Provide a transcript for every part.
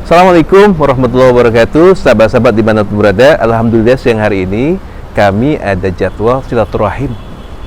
Assalamualaikum warahmatullahi wabarakatuh. Sahabat-sahabat dimanapun berada, alhamdulillah siang hari ini kami ada jadwal silaturahim,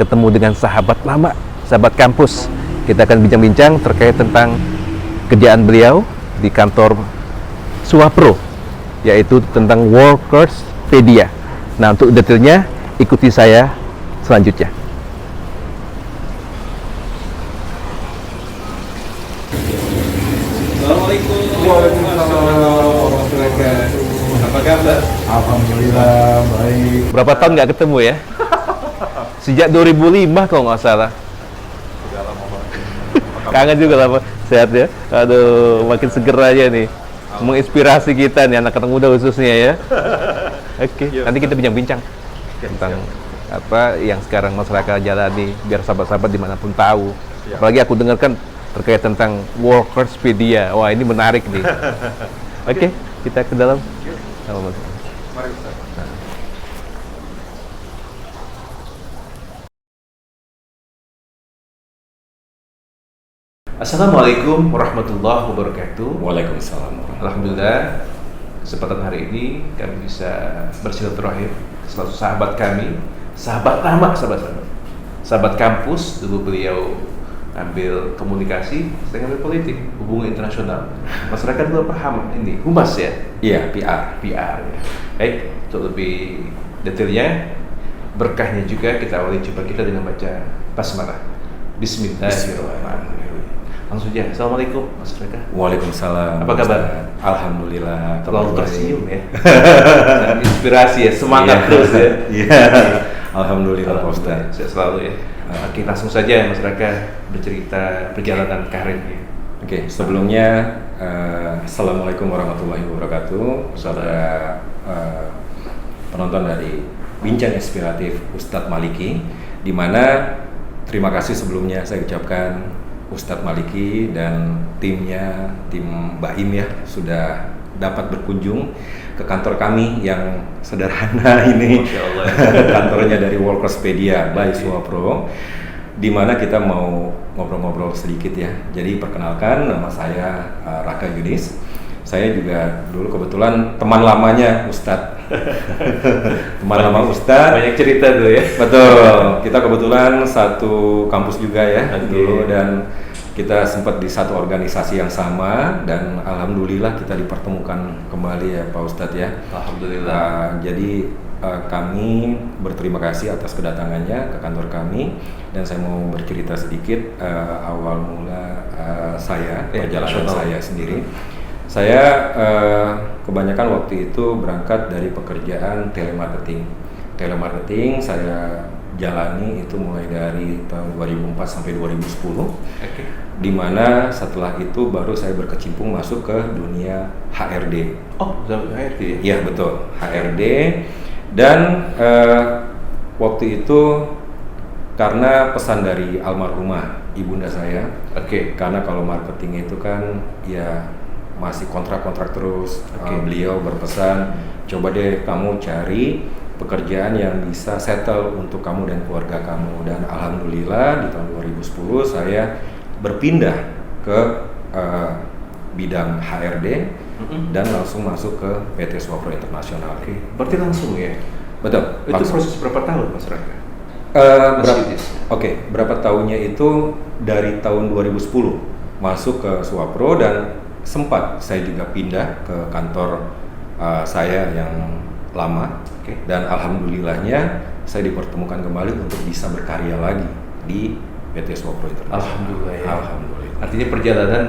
ketemu dengan sahabat lama, sahabat kampus. Kita akan bincang-bincang terkait tentang kerjaan beliau di kantor Suwapro, yaitu tentang Workerspedia. Nah, untuk detailnya ikuti saya selanjutnya. Assalamualaikum warahmatullahi wabarakatuh. Apa kabar? Alhamdulillah baik. Berapa tahun nggak ketemu ya? Sejak 2005 kalau nggak salah. Kangen juga lah, Pak. Sehat ya? Aduh, makin seger aja nih. Menginspirasi kita nih, anak-anak muda khususnya ya. Oke, nanti kita bincang-bincang tentang apa yang sekarang masyarakat jalani, biar sahabat-sahabat dimanapun tahu. Apalagi aku dengarkan terkait tentang Workerspedia. Wah, ini menarik nih. Oke, kita ke dalam. Mari Ustaz. Assalamualaikum warahmatullahi wabarakatuh. Waalaikumsalam. Alhamdulillah, kesempatan hari ini kami bisa bersilaturahim salah satu sahabat kami, sahabat lama, sahabat kampus. Dulu beliau ambil komunikasi, saya ambil politik, hubungan internasional. Masyarakat dulu paham ini, humas ya? Iya, PR. PR ya. Baik, untuk lebih detailnya, berkahnya juga kita awali jumpa kita dengan baca basmalah. Bismillahirrahmanirrahim. Langsung aja. Assalamualaikum Mas Reka. Waalaikumsalam. Apa kabar? Alhamdulillah. Terlalu tersenyum ya. Inspirasi ya, semangat terus ya. Iya. Alhamdulillah Pak Ustaz. Sehat selalu ya. Oke, langsung saja Mas Raka bercerita perjalanan karirnya. Oke, sebelumnya Assalamualaikum warahmatullahi wabarakatuh. Saudara penonton dari Bincang Inspiratif Ustadz Maliki, di mana terima kasih sebelumnya saya ucapkan Ustadz Maliki dan timnya, tim Mbak Im ya, sudah dapat berkunjung ke kantor kami yang sederhana ini. Masya Allah. Kantornya dari Workerspedia by Suwapro, di mana kita mau ngobrol-ngobrol sedikit ya. Jadi perkenalkan, nama saya Raka Yudis. Saya juga dulu kebetulan teman lamanya Ustadz. Teman lama Ustadz. Banyak cerita tuh ya. Betul. Kita kebetulan satu kampus juga ya dulu, Okay. dan kita sempat di satu organisasi yang sama, dan alhamdulillah kita dipertemukan kembali ya Pak Ustadz ya. Alhamdulillah. Jadi kami berterima kasih atas kedatangannya ke kantor kami, dan saya mau bercerita sedikit awal mula saya, perjalanan saya sendiri. Saya kebanyakan waktu itu berangkat dari pekerjaan telemarketing. Telemarketing saya jalani itu mulai dari tahun 2004 sampai 2010. Oke. Di mana setelah itu baru saya berkecimpung masuk ke dunia HRD. Oh, sampai HRD ya? Iya betul, HRD. Dan waktu itu karena pesan dari almarhumah ibunda saya. Oke. Karena kalau marketing itu kan ya masih kontrak-kontrak terus. Oke. Beliau berpesan, coba deh kamu cari pekerjaan yang bisa settle untuk kamu dan keluarga kamu. Dan alhamdulillah di tahun 2010 saya berpindah ke bidang HRD dan langsung masuk ke PT Suwapro Internasional. Oke. Berarti langsung ya? Betul. Itu langsung. proses berapa tahun Mas Raka? Berapa tahunnya itu dari tahun 2010 masuk ke Suwapro, dan sempat saya juga pindah ke kantor saya yang lama. Oke. Dan alhamdulillahnya saya dipertemukan kembali untuk bisa berkarya lagi di PT Suwapro Internasional. Alhamdulillah ya. Alhamdulillah. Artinya perjalanan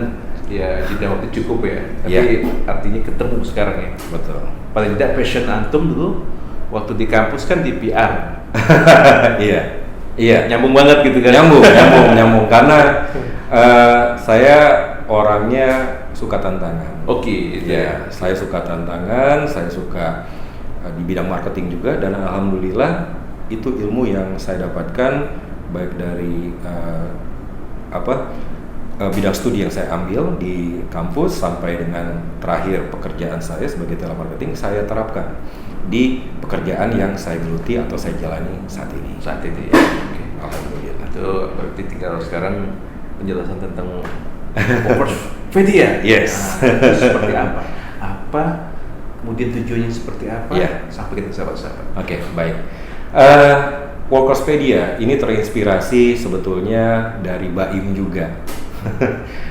ya jeda waktu cukup ya. Tapi Iya. artinya ketemu sekarang ya. Betul. Paling tidak passion antum dulu waktu di kampus kan di PR. Iya. Iya. Nyambung banget gitu kan. Nyambung karena saya orangnya suka tantangan. Oke, Ya, saya suka tantangan, saya suka di bidang marketing juga, dan alhamdulillah itu ilmu yang saya dapatkan baik dari bidang studi yang saya ambil di kampus sampai dengan terakhir pekerjaan saya sebagai telemarketing saya terapkan di pekerjaan yang saya geluti atau saya jalani saat ini. Saat ini ya. Oke. Alhamdulillah. Itu berarti tinggal sekarang penjelasan tentang Tokopedia. Yes. Nah, itu seperti apa? Kemudian tujuannya seperti apa? Iya. Sampaikan ke sahabat-sahabat. Oke, baik. Workerspedia ini terinspirasi sebetulnya dari Baim juga.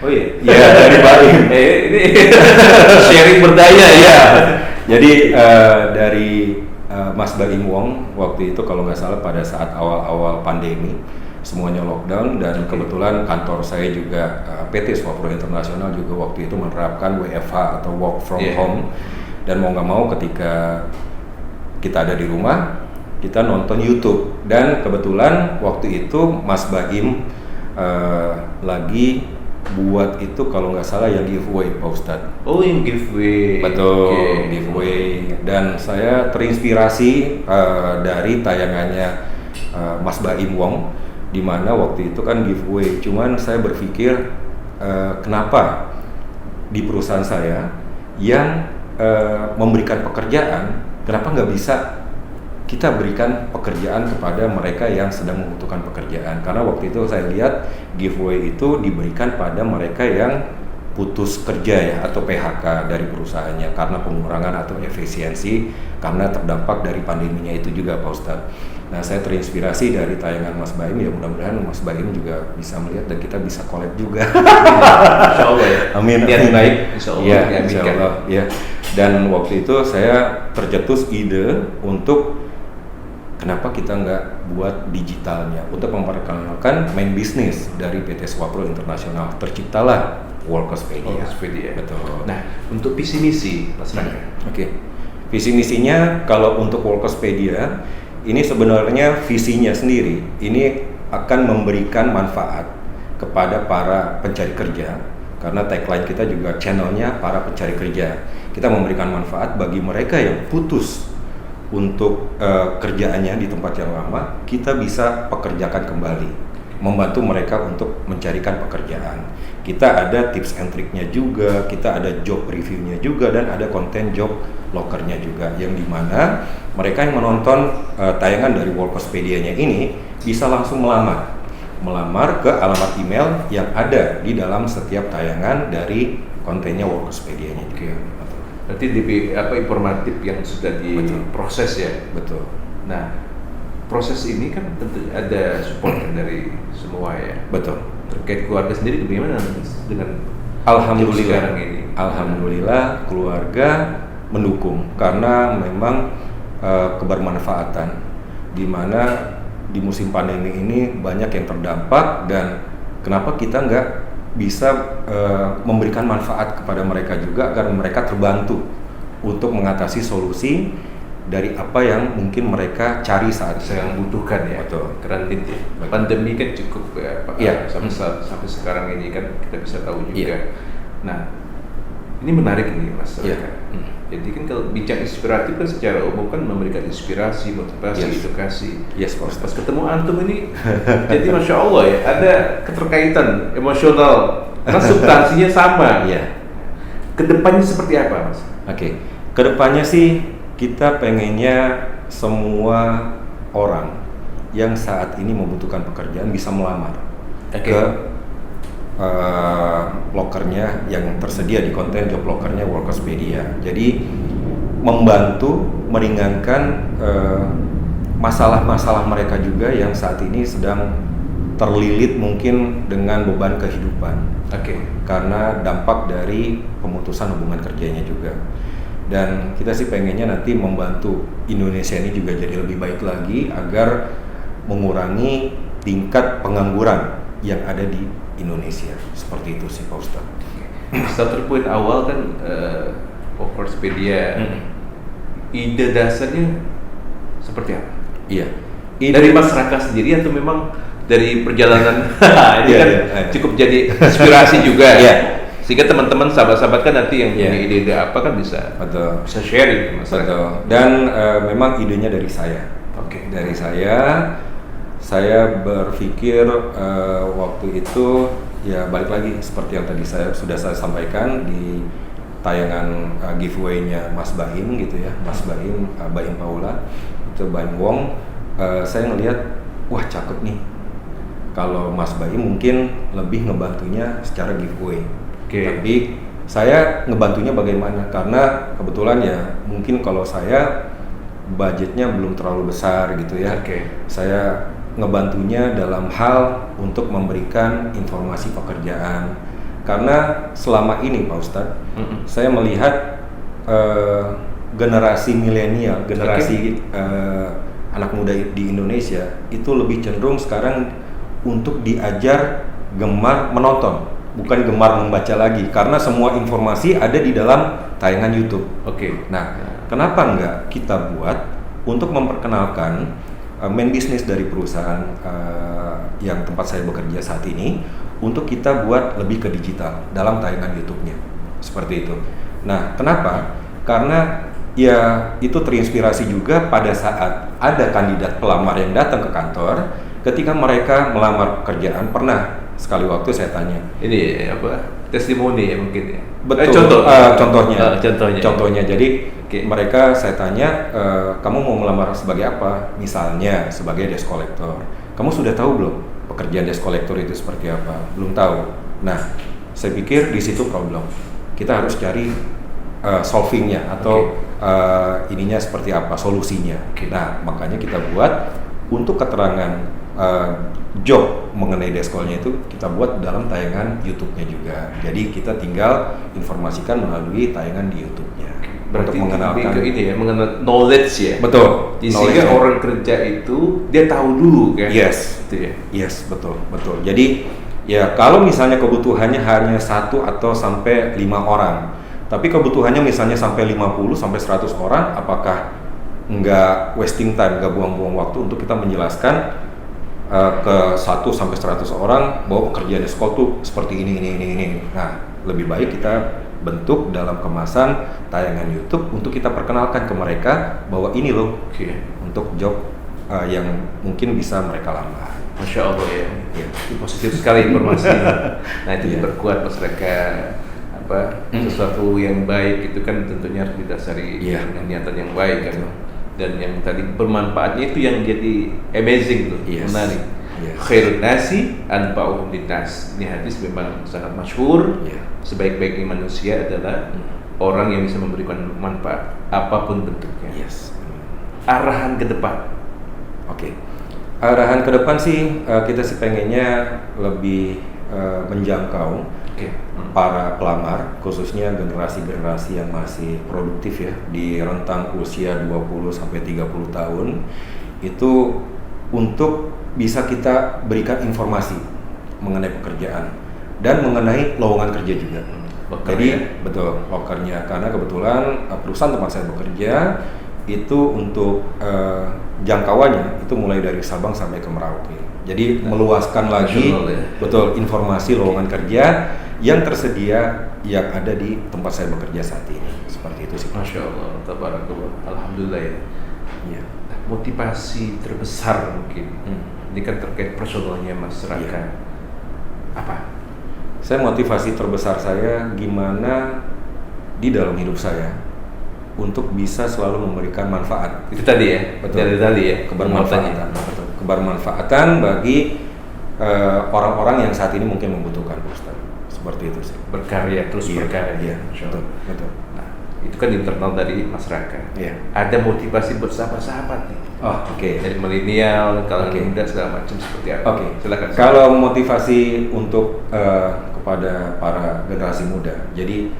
Oh iya. Ya, dari Baim. Ini sharing berdaya ya. Jadi dari Mas Baim Wong waktu itu kalau nggak salah pada saat awal-awal pandemi semuanya lockdown dan kebetulan kantor saya juga PT Swapro Internasional juga waktu itu menerapkan WFH atau work from home, dan mau nggak mau ketika kita ada di rumah kita nonton YouTube, dan kebetulan waktu itu Mas Baim lagi buat itu kalau nggak salah yang giveaway Pak Ustadz. Oh, yang giveaway. Betul, giveaway. Dan saya terinspirasi dari tayangannya Mas Baim Wong, di mana waktu itu kan giveaway. Cuman saya berpikir kenapa di perusahaan saya yang memberikan pekerjaan, kenapa nggak bisa kita berikan pekerjaan kepada mereka yang sedang membutuhkan pekerjaan? Karena waktu itu saya lihat giveaway itu diberikan pada mereka yang putus kerja ya, atau PHK dari perusahaannya karena pengurangan atau efisiensi karena terdampak dari pandeminya itu juga Pak Ustadz. Nah, saya terinspirasi dari tayangan Mas Baim, ya mudah-mudahan Mas Baim juga bisa melihat dan kita bisa collab juga. Insya Allah ya. Amin. Niat baik, Insya Allah. Ya, Insya Allah. Ya. Dan waktu itu saya tercetus ide untuk kenapa kita nggak buat digitalnya untuk memperkenalkan main bisnis dari PT Swapro Internasional. Terciptalah Workerspedia. Betul. Nah, untuk visi misi Mas Rangga. Oke. Visi misinya kalau untuk Workerspedia ini sebenarnya visinya sendiri ini akan memberikan manfaat kepada para pencari kerja, karena tagline kita juga channelnya para pencari kerja. Kita memberikan manfaat bagi mereka yang putus untuk kerjaannya di tempat yang lama, kita bisa pekerjakan kembali, membantu mereka untuk mencarikan pekerjaan. Kita ada tips and triknya juga, kita ada job reviewnya juga, dan ada konten job lokernya juga, yang dimana mereka yang menonton tayangan dari Workerspedia-nya ini bisa langsung melamar ke alamat email yang ada di dalam setiap tayangan dari kontennya Workerspedia-nya juga. Berarti informatif yang sudah diproses ya. Betul. Nah, proses ini kan tentu ada support dari semua ya. Betul. Terkait keluarga sendiri bagaimana dengan Alhamdulillah sekarang ini? Alhamdulillah keluarga mendukung, karena memang kebermanfaatan, di mana di musim pandemi ini banyak yang terdampak, dan kenapa kita nggak bisa memberikan manfaat kepada mereka juga agar mereka terbantu untuk mengatasi solusi dari apa yang mungkin mereka cari saat yang butuhkan ya. Betul. Karena pandemi kan cukup ya, sampai sekarang ini kan kita bisa tahu juga. Ya. Nah, ini menarik nih Mas. Ya. Jadi kan kalau bicara inspiratif kan secara umum kan memberikan inspirasi, motivasi, edukasi. Yes, Pak. Pas ketemu antum ini, jadi Masya Allah ya, ada keterkaitan emosional, karena substansinya sama. Ya. Kedepannya seperti apa, Mas? Oke. Kedepannya sih kita pengennya semua orang yang saat ini membutuhkan pekerjaan bisa melamar ke lokernya yang tersedia di konten job lokernya Workerspedia. Jadi membantu meringankan masalah-masalah mereka juga yang saat ini sedang terlilit mungkin dengan beban kehidupan. Karena dampak dari pemutusan hubungan kerjanya juga. Dan kita sih pengennya nanti membantu Indonesia ini juga jadi lebih baik lagi agar mengurangi tingkat pengangguran yang ada di Indonesia. Seperti itu sih Pak Ustadz. Starter point awal kan Workerspedia. Ide dasarnya seperti apa? Iya. Dari masyarakat sendiri atau memang dari perjalanan ini kan cukup jadi inspirasi juga. Sehingga teman-teman sahabat-sahabat kan nanti yang punya ide-ide apa kan bisa sharing ke masyarakat. Dan memang idenya dari saya. Dari saya berpikir waktu itu ya balik lagi seperti yang tadi sudah saya sampaikan di tayangan giveaway-nya Mas Baim gitu ya, Mas Baim, Baim Paula, itu Baim Wong. Saya ngelihat wah cakep nih. Kalau Mas Baim mungkin lebih ngebantunya secara giveaway. Oke. Tapi saya ngebantunya bagaimana? Karena kebetulan ya mungkin kalau saya budgetnya belum terlalu besar gitu ya. Oke. Saya ngebantunya dalam hal untuk memberikan informasi pekerjaan. Karena selama ini Pak Ustadz, saya melihat generasi milenial, generasi anak muda di Indonesia itu lebih cenderung sekarang untuk diajar gemar menonton, bukan gemar membaca lagi, karena semua informasi ada di dalam tayangan YouTube. Oke. Nah, kenapa enggak kita buat untuk memperkenalkan main bisnis dari perusahaan yang tempat saya bekerja saat ini, untuk kita buat lebih ke digital dalam tayangan YouTube-nya, seperti itu. Nah, kenapa? Karena ya itu terinspirasi juga pada saat ada kandidat pelamar yang datang ke kantor, ketika mereka melamar pekerjaan, pernah sekali waktu saya tanya, Ini apa? Testimoni ya mungkin ya. betul, Contohnya. contohnya. Jadi Oke. mereka saya tanya, kamu mau melamar sebagai apa? Misalnya sebagai desk collector. Kamu sudah tahu belum pekerjaan desk collector itu seperti apa? Belum tahu. Nah, saya pikir di situ problem. Kita harus cari solvingnya atau ininya seperti apa, solusinya. Oke. Nah, makanya kita buat untuk keterangan job mengenai desk call-nya itu kita buat dalam tayangan YouTube-nya juga. Jadi kita tinggal informasikan melalui tayangan di YouTube-nya. Berarti untuk mengenalkan lebih ke ini ya, mengenal knowledge ya. betul. Sehingga knowledge-nya. orang kerja itu dia tahu dulu kan. Yes. Itu ya. Yes, betul. Jadi ya kalau misalnya kebutuhannya hanya 1 atau sampai 5 orang, tapi kebutuhannya misalnya sampai 50 sampai 100 orang, apakah nggak wasting time, nggak buang-buang waktu untuk kita menjelaskan ke 1 sampai 100 orang bahwa pekerjaan desk call tuh seperti ini. Nah, lebih baik kita bentuk dalam kemasan tayangan YouTube untuk kita perkenalkan ke mereka bahwa ini loh Oke. untuk job yang mungkin bisa mereka lamar. Masya Allah ya. Ya. Itu positif sekali informasi. Nah itu Iya. diperkuat pas mereka sesuatu yang baik itu kan tentunya harus didasari Iya. dengan niatan yang baik kan. Betul. Dan yang tadi bermanfaatnya itu yang jadi amazing tuh, Yes. menarik. Yes. Khairun nasi anfa'uhum linnas. Ini hadis memang sangat masyhur. Iya. Sebaik-baiknya manusia adalah orang yang bisa memberikan manfaat apapun bentuknya. Yes. Arahan ke depan. Oke. Arahan ke depan sih kita sih pengennya lebih menjangkau Oke. para pelamar, khususnya generasi-generasi yang masih produktif ya, di rentang usia 20 sampai 30 tahun, itu untuk bisa kita berikan informasi mengenai pekerjaan dan mengenai lowongan kerja juga. Loker Jadi ya? betul, lokernya, karena kebetulan perusahaan tempat saya bekerja itu untuk jangkauannya itu mulai dari Sabang sampai ke Merauke. Jadi meluaskan lagi nasional ya? betul informasi lowongan kerja yang tersedia yang ada di tempat saya bekerja saat ini. Seperti itu sih. Masya Allah, tabarakallah, alhamdulillah ya. Iya. Motivasi terbesar mungkin, ini kan terkait personalnya Mas Raka. Iya. Apa? Saya motivasi terbesar saya gimana di dalam hidup saya untuk bisa selalu memberikan manfaat. Itu tadi ya, Betul. dari tadi ya, Kebermanfaatan. Betul. Kebermanfaatan bagi orang-orang yang saat ini mungkin membutuhkan, Ustaz. Seperti itu sih. berkarya terus Iya, berkarya. iya, Masya Allah. betul. Nah, itu kan internal dari Mas Raka. Iya. Ada motivasi bersama-sahabat nih. Oh, oke. Dari milenial, kalangan Oke. muda segala macam seperti apa? Oke. Silakan. Kalau motivasi untuk kepada para generasi muda, jadi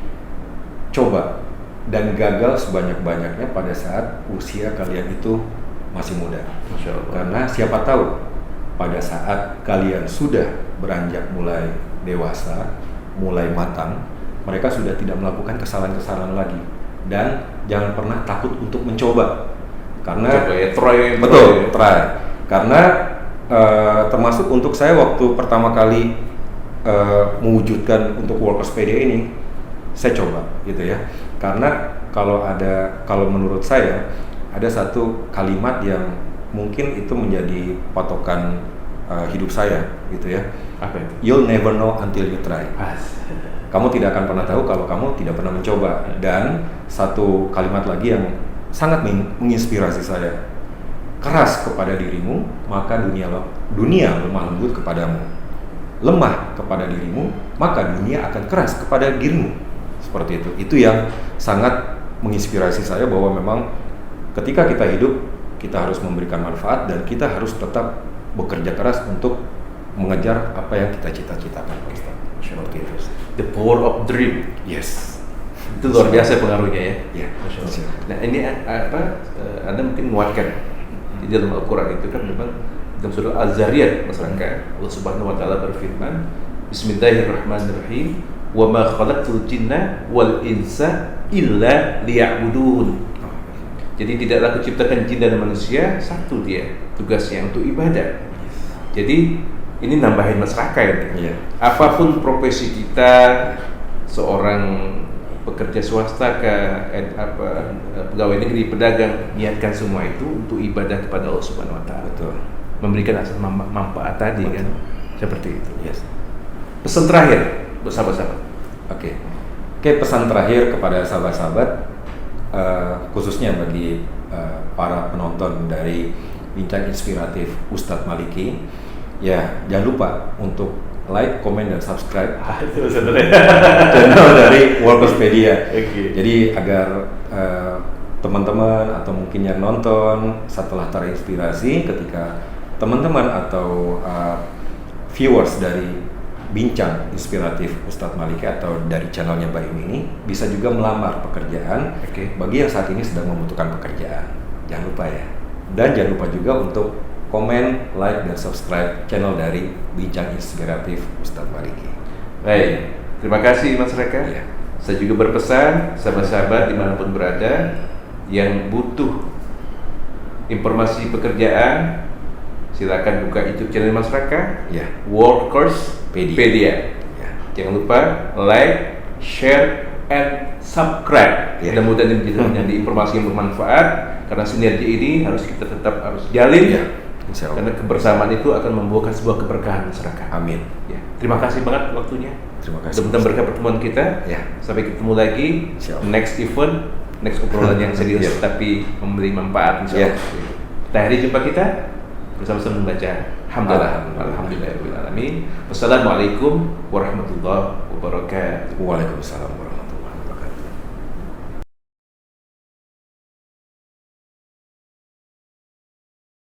coba dan gagal sebanyak-banyaknya pada saat usia kalian itu masih muda. Masya Allah. Karena siapa tahu pada saat kalian sudah beranjak mulai dewasa, mulai matang, mereka sudah tidak melakukan kesalahan-kesalahan lagi. Dan jangan pernah takut untuk mencoba. Karena Coba ya, try. betul, try. Karena termasuk untuk saya waktu pertama kali mewujudkan untuk workers PD ini, saya coba gitu ya. Karena kalau menurut saya ada satu kalimat yang mungkin itu menjadi patokan hidup saya gitu ya. Apa itu? You'll never know until you try. Pas. Kamu tidak akan pernah tahu kalau kamu tidak pernah mencoba. Dan satu kalimat lagi yang sangat menginspirasi saya. Keras kepada dirimu, maka dunia lemah lembut kepadamu. lemah kepada dirimu, maka dunia akan keras kepada dirimu. Seperti itu. Itu yang sangat menginspirasi saya bahwa memang ketika kita hidup, kita harus memberikan manfaat dan kita harus tetap bekerja keras untuk mengejar apa yang kita cita-citakan, Pak Ustaz. Seperti itu. The power of dream. Yes. Itu luar biasa pengaruhnya ya. Ya. Masya Allah. Nah ini Anda mungkin menguatkan di dalam Al-Quran itu kan memang dalam surah Az-Zariyat masyarakat Allah Subhanahu Wa Taala berfirman, Bismillahirrahmanirrahim, wa ma khalaqtul jinna wal insa illa liya'budun. Jadi tidaklah kuciptakan jin dan manusia, satu dia tugasnya untuk ibadah. Jadi ini nambahin masyarakat ya. Apapun profesi kita, seorang pekerja swasta ke pegawai negeri, pedagang, niatkan semua itu untuk ibadah kepada Allah Subhanahu Wa Taala. Betul. Memberikan asas manfaat tadi. Betul. Kan seperti itu. Yes. Pesan terakhir buat sahabat-sahabat. Oke, pesan terakhir kepada sahabat-sahabat, khususnya bagi para penonton dari Bincang Inspiratif Ustadz Maliki, ya jangan lupa untuk like, komen, dan subscribe channel dari Workospedia. Jadi agar teman-teman atau mungkin yang nonton setelah terinspirasi, ketika teman-teman atau viewers dari Bincang Inspiratif Ustadz Maliki atau dari channelnya Baim ini bisa juga melamar pekerjaan bagi yang saat ini sedang membutuhkan pekerjaan. Jangan lupa ya. Dan jangan lupa juga untuk komen, like, dan subscribe channel dari Bincang Inspiratif Ustadz Maliki. Baik, terima kasih Mas Reka. Ya. Saya juga berpesan sahabat-sahabat dimanapun berada yang butuh informasi pekerjaan, silakan buka YouTube channel Mas Raka, Ya. Workospedia. Ya. Jangan lupa like, share, and subscribe. Ya. Mudah-mudahan menjadi informasi yang bermanfaat, karena sinergi ini harus kita tetap harus jalin. Ya. Insya Allah. Karena kebersamaan itu akan membuahkan sebuah keberkahan masyarakat. Amin. Ya. Terima kasih banget waktunya. Terima kasih. Mudah-mudahan berkah pertemuan kita. Ya. Sampai ketemu lagi. Insya Allah. Next event, next obrolan yang serius Ya. tapi memberi manfaat. Insya Allah. Kita akhiri jumpa kita bersama-sama membaca Alhamdulillahirabbil alamin. Wassalamualaikum warahmatullahi wabarakatuh. Waalaikumsalam warahmatullahi wabarakatuh.